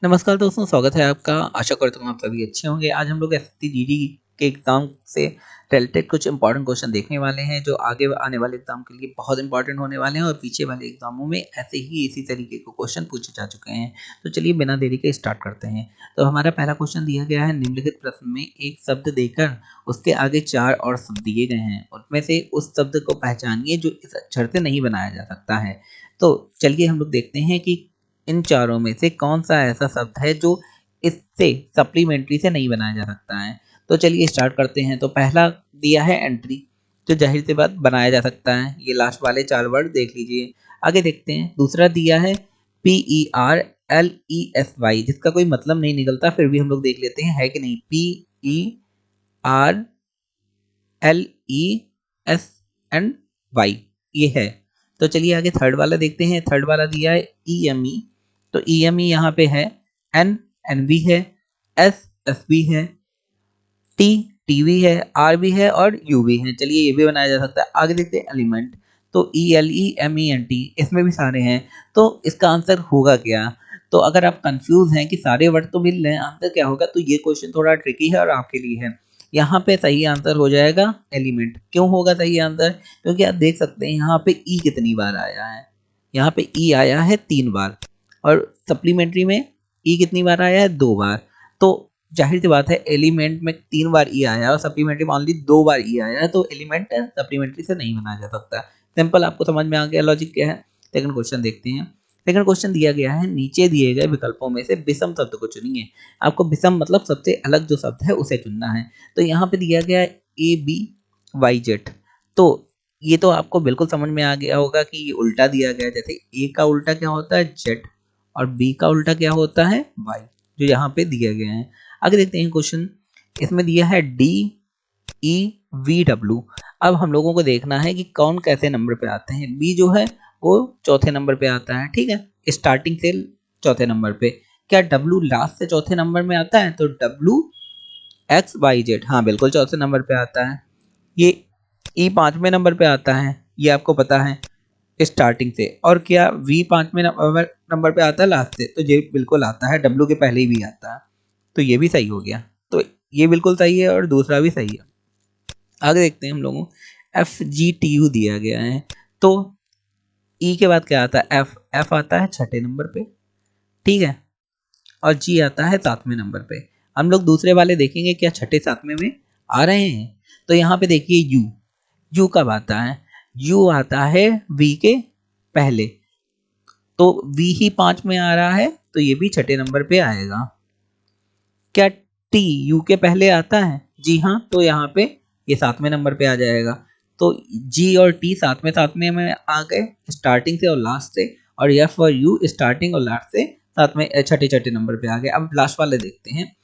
नमस्कार दोस्तों, स्वागत है आपका। आशा करता हूँ आप सभी अच्छे होंगे। आज हम लोग एसटीजीडी के एग्ज़ाम से रिलेटेड कुछ इंपॉर्टेंट क्वेश्चन देखने वाले हैं, जो आगे आने वाले एग्ज़ाम के लिए बहुत इंपॉर्टेंट होने वाले हैं और पीछे वाले एग्ज़ामों में ऐसे ही इसी तरीके के क्वेश्चन पूछे जा चुके हैं। तो चलिए बिना देरी के स्टार्ट करते हैं। तो हमारा पहला क्वेश्चन दिया गया है, निम्नलिखित प्रश्न में एक शब्द देकर उसके आगे 4 और शब्द दिए गए हैं। उनमें से उस शब्द को पहचानिए जो इस अक्षर से नहीं बनाया जा सकता है। तो चलिए हम लोग देखते हैं कि इन चारों में से कौन-सा ऐसा शब्द है जो इससे सप्लीमेंट्री से नहीं बनाया जा सकता है। तो चलिए स्टार्ट करते हैं। तो पहला दिया है एंट्री, जो ज़ाहिर-सी बात बनाया जा सकता है। ये लास्ट वाले 4 वर्ड देख लीजिए। आगे देखते हैं, दूसरा दिया है PERLESY, जिसका कोई मतलब नहीं निकलता, फिर भी हम लोग देख लेते हैं है कि नहीं। PERLESY ये है। तो चलिए आगे थर्ड वाला देखते हैं। थर्ड वाला दिया है EME, तो EME यहाँ पे है, N भी है, S भी है, T भी है, R भी है और U भी है। चलिए ये भी बनाया जा सकता है। आगे देखते हैं एलिमेंट, तो ELEMENT, इसमें भी सारे हैं। तो इसका आंसर होगा क्या? तो अगर आप कंफ्यूज हैं कि सारे वर्ड तो मिल रहे हैं, आंसर क्या होगा, तो ये क्वेश्चन थोड़ा ट्रिकी है और आपके लिए है। यहाँ पे सही आंसर हो जाएगा एलिमेंट। क्यों होगा सही आंसर? क्योंकि आप देख सकते हैं यहाँ पे ई कितनी बार आया है। यहाँ पे ई आया है 3 बार और सप्लीमेंट्री में ई कितनी बार आया है? 2 बार। तो जाहिर सी बात है एलिमेंट में 3 बार ई आया है और सप्लीमेंट्री में ओनली 2 बार ई आया है, तो एलिमेंट सप्लीमेंट्री से नहीं बनाया जा सकता। सिंपल, आपको समझ में आ गया लॉजिक क्या है। सेकंड क्वेश्चन देखते हैं। सेकंड क्वेश्चन दिया गया है, नीचे दिए गए विकल्पों में से विषम शब्द को चुनिए। आपको विषम मतलब सबसे अलग जो शब्द है उसे चुनना है। तो यहाँ पे दिया गया है ABYZ। तो ये तो आपको बिल्कुल समझ में आ गया होगा कि ये उल्टा दिया गया है। जैसे ए का उल्टा क्या होता है? जेड, और बी का उल्टा क्या होता है? वाई, जो यहाँ पे दिया गया है। आगे देखते हैं क्वेश्चन। इसमें दिया है DEVW। अब हम लोगों को देखना है कि कौन कैसे नंबर पे आते हैं। बी जो है वो चौथे नंबर पे आता है, ठीक है, स्टार्टिंग से चौथे नंबर पे। क्या डब्लू लास्ट से चौथे नंबर में आता है? तो WXYZ, हाँ बिल्कुल चौथे नंबर पे आता है। ये ई 5वें नंबर पे आता है, ये आपको पता है स्टार्टिंग से। और क्या वी 5वें नंबर पे आता है लास्ट से? तो ये बिल्कुल आता है, डब्लू के पहले ही भी आता है। तो ये भी सही हो गया। तो ये बिल्कुल सही है और दूसरा भी सही है। आगे देखते हैं हम लोगों। FGTU दिया गया है, तो ई के बाद क्या आता है? एफ आता है छठे नंबर पे, ठीक है, और जी आता है 7वें नंबर पे। हम लोग दूसरे वाले देखेंगे क्या छठे 7वें में आ रहे हैं। तो यहाँ पे देखिए यू कब आता है? यू आता है वी के पहले, तो वी ही 5 में आ रहा है, तो ये भी छठे नंबर पे आएगा। क्या टी यू के पहले आता है? जी हाँ, तो यहाँ पे ये 7वें नंबर पे आ जाएगा। तो जी और टी सातवें में आ गए, स्टार्टिंग से और लास्ट से। और एफ और यू स्टार्टिंग और लास्ट से सातवें छठे नंबर पे आ गए। अब लास्ट वाले देखते हैं,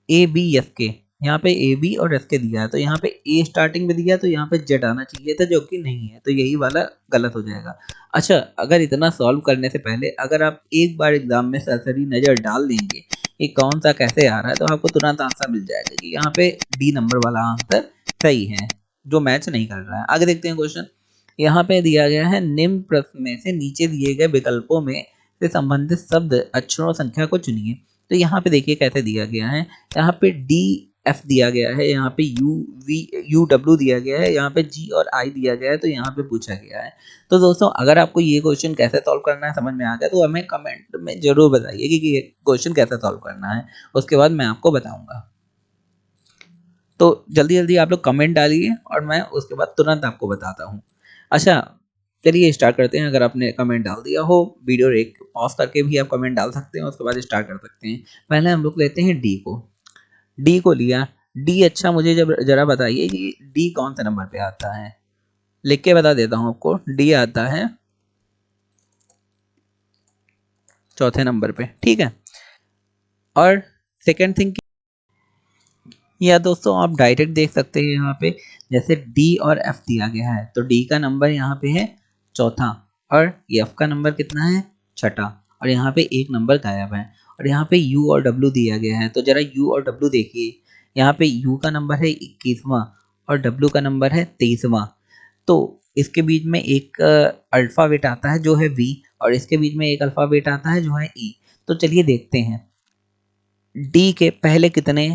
ABSK। यहाँ पे ए बी और एस के दिया है, तो यहाँ पे ए स्टार्टिंग में दिया है, तो यहाँ पे जेड आना चाहिए था, जो कि नहीं है, तो यही वाला गलत हो जाएगा। अच्छा, अगर इतना सॉल्व करने से पहले अगर आप एक बार एग्जाम में सरसरी नज़र डाल देंगे कि कौन सा कैसे आ रहा है, तो आपको तुरंत आंसर मिल जाएगा कि यहाँ पे डी नंबर वाला आंसर सही है, जो मैच नहीं कर रहा है। आगे देखते हैं क्वेश्चन। यहाँ पे दिया गया है, निम्न प्रश्न में से नीचे दिए गए विकल्पों में से संबंधित शब्द अक्षरों संख्या को चुनिए। तो यहाँ पे देखिए कैसे दिया गया है। यहाँ पे DF दिया गया है, यहाँ पे UW दिया गया है, यहाँ पे G और I दिया गया है, तो यहाँ पे पूछा गया है। तो दोस्तों, अगर आपको ये क्वेश्चन कैसे सॉल्व करना है समझ में आ गया, तो हमें कमेंट में जरूर बताइए कि ये क्वेश्चन कैसे सॉल्व करना है, उसके बाद मैं आपको बताऊंगा। तो जल्दी जल्दी आप लोग कमेंट डालिए और मैं उसके बाद तुरंत आपको बताता हूँ। अच्छा, चलिए स्टार्ट करते हैं। अगर आपने कमेंट डाल दिया हो, वीडियो एक पॉज करके भी आप कमेंट डाल सकते हैं, उसके बाद स्टार्ट कर सकते हैं। पहले हम लोग लेते हैं डी को लिया। डी, अच्छा मुझे जब जरा बताइए कि डी कौन से नंबर पे आता है। लिख के बता देता हूँ आपको, डी आता है चौथे नंबर पे, ठीक है। और सेकंड थिंग, या दोस्तों आप डायरेक्ट देख सकते हैं यहाँ पे, जैसे डी और एफ दिया गया है, तो डी का नंबर यहाँ पे है चौथा, और एफ का नंबर कितना है? छठा, और यहाँ पे एक नंबर गायब है। और यहाँ पे यू और डब्ल्यू दिया गया है, तो जरा यू और डब्ल्यू देखिए। यहाँ पे यू का नंबर है 21वां और डब्ल्यू का नंबर है 23वां। तो इसके बीच में एक अल्फ़ाबेट आता है जो है वी, और इसके बीच में एक अल्फ़ाबेट आता है जो है ई। तो चलिए देखते हैं। डी के पहले कितने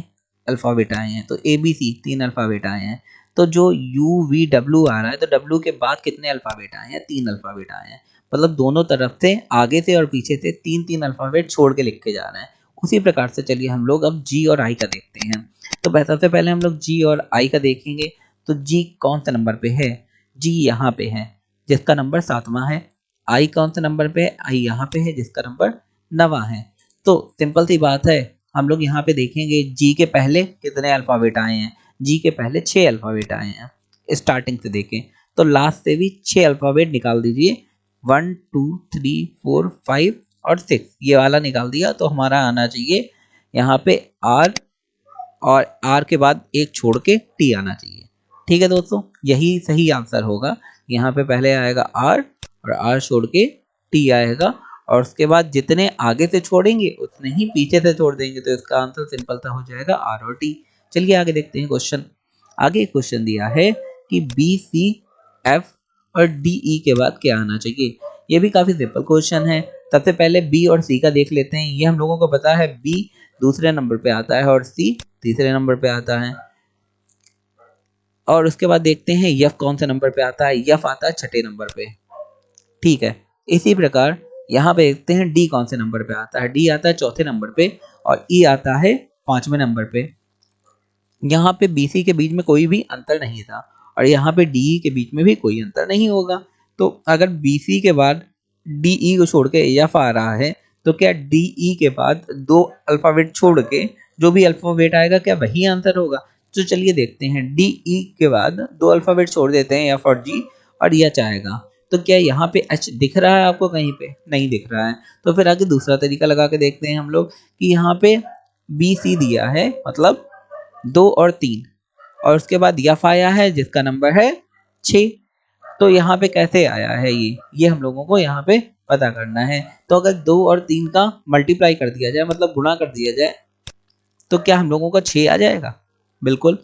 अल्फ़ाबेट आए हैं, तो ए बी सी 3 अल्फ़ाबेट आए हैं। तो जो यू वी डब्ल्यू आ रहा है, तो डब्ल्यू के बाद कितने अल्फ़ाबेट आए हैं, 3 अल्फ़ाबेट आए हैं। मतलब दोनों तरफ से, आगे से और पीछे से 3-3 अल्फ़ाबेट छोड़ के लिख के जा रहे हैं। उसी प्रकार से चलिए हम लोग अब जी और आई का देखते हैं। तो सबसे पहले हम लोग जी और आई का देखेंगे। तो जी कौन से नंबर पे है, जी यहाँ पे है जिसका नंबर 7वां है। आई कौन से नंबर पे है, आई यहाँ पे है जिसका नंबर 9वां है। तो सिंपल सी बात है, हम लोग यहाँ पे देखेंगे जी के पहले कितने अल्फ़ाबेट आए हैं। जी के पहले 6 अल्फ़ाबेट आए हैं। स्टार्टिंग से देखें तो लास्ट से भी 6 अल्फ़ाबेट निकाल दीजिए। 1 2 3 4 5 और 6 ये वाला निकाल दिया तो हमारा आना चाहिए यहाँ पे आर, और आर के बाद एक छोड़ के टी आना चाहिए। ठीक है दोस्तों, यही सही आंसर होगा। यहाँ पे पहले आएगा आर और आर छोड़ के टी आएगा, और उसके बाद जितने आगे से छोड़ेंगे उतने ही पीछे से छोड़ देंगे, तो इसका आंसर सिंपल सा हो जाएगा आर और टी। चलिए आगे देखते हैं क्वेश्चन। आगे क्वेश्चन दिया है कि बी सी एफ और डी ई के बाद क्या आना चाहिए। ये भी काफी सिंपल क्वेश्चन है। सबसे पहले बी और सी का देख लेते हैं। ये हम लोगों को पता है बी दूसरे नंबर पे आता है और सी तीसरे नंबर पे आता है। और उसके बाद देखते हैं यफ कौन से नंबर पे आता है। यफ आता है छठे नंबर पे। ठीक है, इसी प्रकार यहाँ पे देखते हैं डी कौन से नंबर पे आता है। डी आता है चौथे नंबर पे और ई आता है 5वें नंबर पे। यहाँ पे बीसी के बीच में कोई भी अंतर नहीं था और यहाँ पे डी के बीच में भी कोई अंतर नहीं होगा। तो अगर बीसी के बाद डीई को छोड़ के एफ आ रहा है, तो क्या डीई के बाद 2 अल्फाबेट छोड़ के जो भी अल्फाबेट आएगा क्या वही आंसर होगा। तो चलिए देखते हैं, डीई के बाद 2 अल्फाबेट छोड़ देते हैं एफ और जी, और एच आएगा। तो क्या यहाँ पे एच दिख रहा है आपको कहीं पे, नहीं दिख रहा है। तो फिर आगे दूसरा तरीका लगा के देखते हैं हम लोग कि यहाँ पे बी सी दिया है, मतलब 2 और 3, और उसके बाद यफ आया है जिसका नंबर है 6। तो यहाँ पे कैसे आया है ये हम लोगों को यहाँ पे पता करना है। तो अगर 2 और 3 का मल्टीप्लाई कर दिया जाए, मतलब गुणा कर दिया जाए, तो क्या हम लोगों का 6 आ जाएगा। बिल्कुल।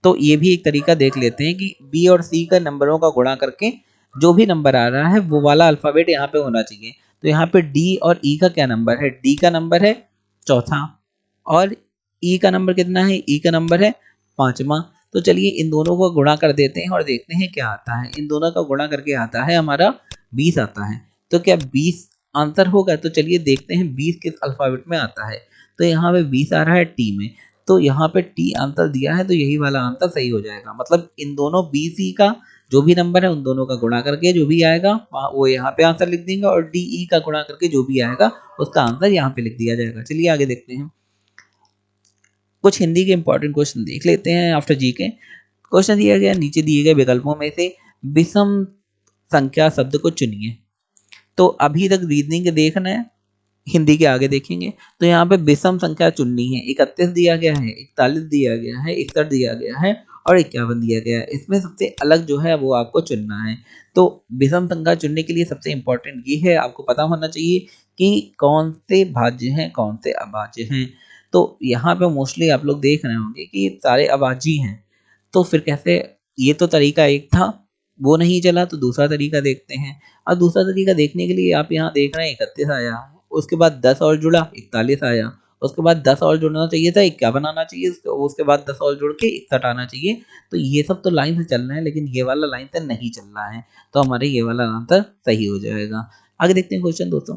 तो ये भी एक तरीका देख लेते हैं कि बी और सी का नंबरों का गुणा करके जो भी नंबर आ रहा है वो वाला अल्फाबेट यहाँ पे होना चाहिए। तो यहाँ पे डी और ई का क्या नंबर है, डी का नंबर है चौथा, और ई का नंबर कितना है, ई का नंबर है 5वां। तो चलिए इन दोनों को गुणा कर देते हैं और देखते हैं क्या आता है। इन दोनों का गुणा करके आता है हमारा 20 आता है। तो क्या 20 आंसर होगा। तो चलिए देखते हैं 20 किस अल्फाबेट में आता है। तो यहाँ पे 20 आ रहा है टी में, तो यहाँ पे टी आंसर दिया है, तो यही वाला आंसर सही हो जाएगा। मतलब इन दोनों बी सी का जो भी नंबर है उन दोनों का गुणा करके जो भी आएगा वो यहाँ पे आंसर लिख देंगे, और डी ई का गुणा करके जो भी आएगा उसका आंसर यहाँ पे लिख दिया जाएगा। चलिए आगे देखते हैं, कुछ हिंदी के इंपॉर्टेंट क्वेश्चन देख लेते हैं। आफ्टर जी के क्वेश्चन दिया गया, नीचे दिए गए विकल्पों में से विषम संख्या शब्द को चुनिए। तो अभी तक रीजनिंग देखना है, हिंदी के आगे देखेंगे। तो यहाँ पे विषम संख्या चुननी है। 31 दिया गया है, 41 दिया गया है, 61 दिया गया है और 51 दिया गया है। इसमें सबसे अलग जो है वो आपको चुनना है। तो विषम संख्या चुनने के लिए सबसे इंपॉर्टेंट ये है, आपको पता होना चाहिए कि कौन से भाज्य हैं कौन से अभाज्य हैं। तो यहाँ पे मोस्टली आप लोग देख रहे होंगे कि सारे अभाज्य हैं। तो फिर कैसे, ये तो तरीका एक था, वो नहीं चला, तो दूसरा तरीका देखते हैं। और दूसरा तरीका देखने के लिए आप यहाँ देख रहे हैं 31 आया, उसके बाद 10 और जुड़ा 41 आया, उसके बाद 10 और जुड़ना चाहिए था 51 आना चाहिए, उसके बाद 10 और जुड़ के 61 आना चाहिए। तो ये सब तो लाइन से चल रहा है, लेकिन ये वाला लाइन से नहीं चल रहा है, तो हमारे ये वाला आंसर सही हो जाएगा। आगे देखते हैं क्वेश्चन दोस्तों।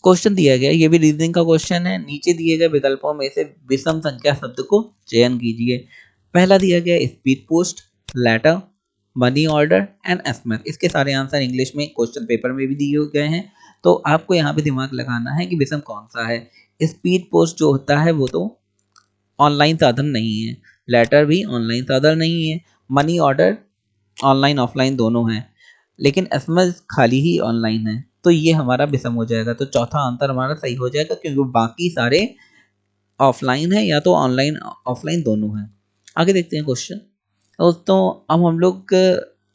क्वेश्चन दिया गया, ये भी रीजनिंग का क्वेश्चन है। नीचे दिए गए विकल्पों में से विषम संख्या शब्द को चयन कीजिए। पहला दिया गया speed post, letter, money order and SMS. इसके सारे आंसर इंग्लिश में क्वेश्चन पेपर में भी दिए गए हैं। तो आपको यहाँ पे दिमाग लगाना है कि विषम कौन सा है। स्पीड पोस्ट जो होता है वो तो ऑनलाइन साधन नहीं है, लेटर भी ऑनलाइन साधन नहीं है, मनी ऑर्डर ऑनलाइन ऑफलाइन दोनों हैं, लेकिन एसएमएस खाली ही ऑनलाइन है। तो ये हमारा विषम हो जाएगा। तो चौथा आंसर हमारा सही हो जाएगा, क्योंकि बाकी सारे ऑफलाइन है या तो ऑनलाइन ऑफलाइन दोनों हैं। आगे देखते हैं क्वेश्चन दोस्तों। अब हम लोग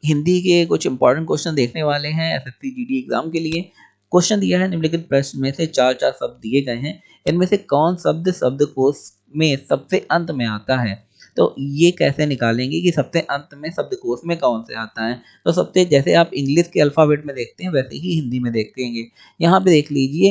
हिंदी के कुछ इंपॉर्टेंट क्वेश्चन देखने वाले हैं एसएससी जीडी एग्जाम के लिए। क्वेश्चन दिया है निम्नलिखित प्रश्न में से चार चार शब्द दिए गए हैं, इनमें से कौन शब्द शब्दकोश में सबसे अंत में आता है। तो ये कैसे निकालेंगे कि सबसे अंत में शब्दकोश में कौन से आता है। तो सबसे, जैसे आप इंग्लिश के अल्फाबेट में देखते हैं वैसे ही हिंदी में देखेंगे। यहाँ पे देख लीजिए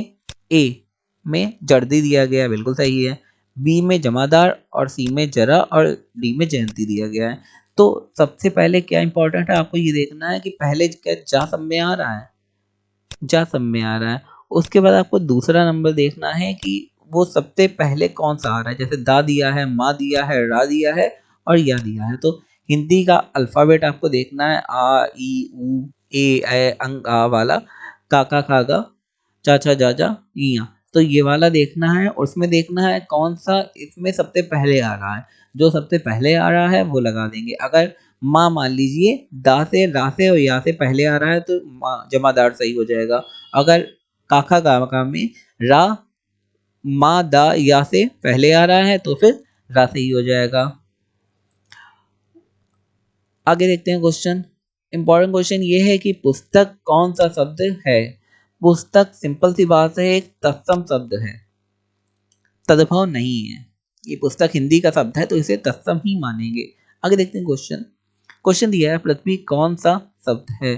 ए, में जर्दी दिया गया है, बिल्कुल सही है। बी में जमादार और सी में जरा और डी में जयंती दिया गया है। तो सबसे पहले क्या इंपॉर्टेंट है, आपको ये देखना है कि पहले क्या जा सब में आ रहा है, जा सब में आ रहा है। उसके बाद आपको दूसरा नंबर देखना है कि वो सबसे पहले कौन सा आ रहा है। जैसे दा दिया है, माँ दिया है, रा दिया है और या दिया है। तो हिंदी का अल्फ़ाबेट आपको देखना है, आ, ई, ऊ, ए, ऐ, अंग, आ वाला, काका, खागा, चाचा, जाजा, इयाँ। तो ये वाला देखना है, उसमें देखना है कौन-सा इसमें सबसे पहले आ रहा है। जो सबसे पहले आ रहा है वो लगा देंगे। अगर माँ मान लीजिए दा से, रा से और या से पहले आ रहा है तो माँ जमादार सही हो जाएगा। अगर काका गाका में रा, माँ, दा, या से पहले आ रहा है तो फिर रा सही हो जाएगा। आगे देखते हैं क्वेश्चन। इंपॉर्टेंट क्वेश्चन ये है कि पुस्तक कौन सा शब्द है। पुस्तक सिंपल सी बात है, एक तत्सम शब्द है, तद्भव नहीं है। ये पुस्तक हिंदी का शब्द है तो इसे तत्सम ही मानेंगे। आगे देखते हैं क्वेश्चन। क्वेश्चन दिया है पृथ्वी कौन सा शब्द है।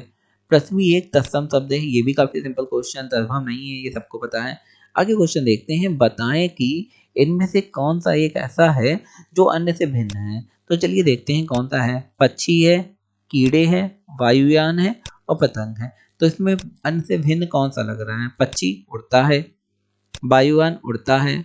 पृथ्वी एक तत्सम शब्द है, ये भी काफी सिंपल क्वेश्चन, तद्भव नहीं है, ये सबको पता है। आगे क्वेश्चन देखते हैं, बताएं कि इनमें से कौन सा एक ऐसा है जो अन्य से भिन्न है। तो चलिए देखते हैं कौन सा है। पक्षी है, कीड़े हैं, वायुयान है और पतंग है। तो इसमें अन्य से भिन्न कौन सा लग रहा है। पक्षी उड़ता है, वायुयान उड़ता है,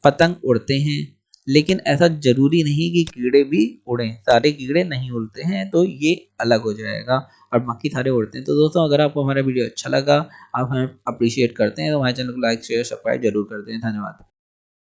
पतंग उड़ते हैं, लेकिन ऐसा जरूरी नहीं कि कीड़े भी उड़ें। सारे कीड़े नहीं उड़ते हैं तो ये अलग हो जाएगा और बाकी सारे उड़ते हैं। तो दोस्तों अगर आपको हमारा वीडियो अच्छा लगा, आप हमें अप्रिशिएट करते हैं तो हमारे चैनल को लाइक शेयर सब्सक्राइब जरूर करते हैं। धन्यवाद।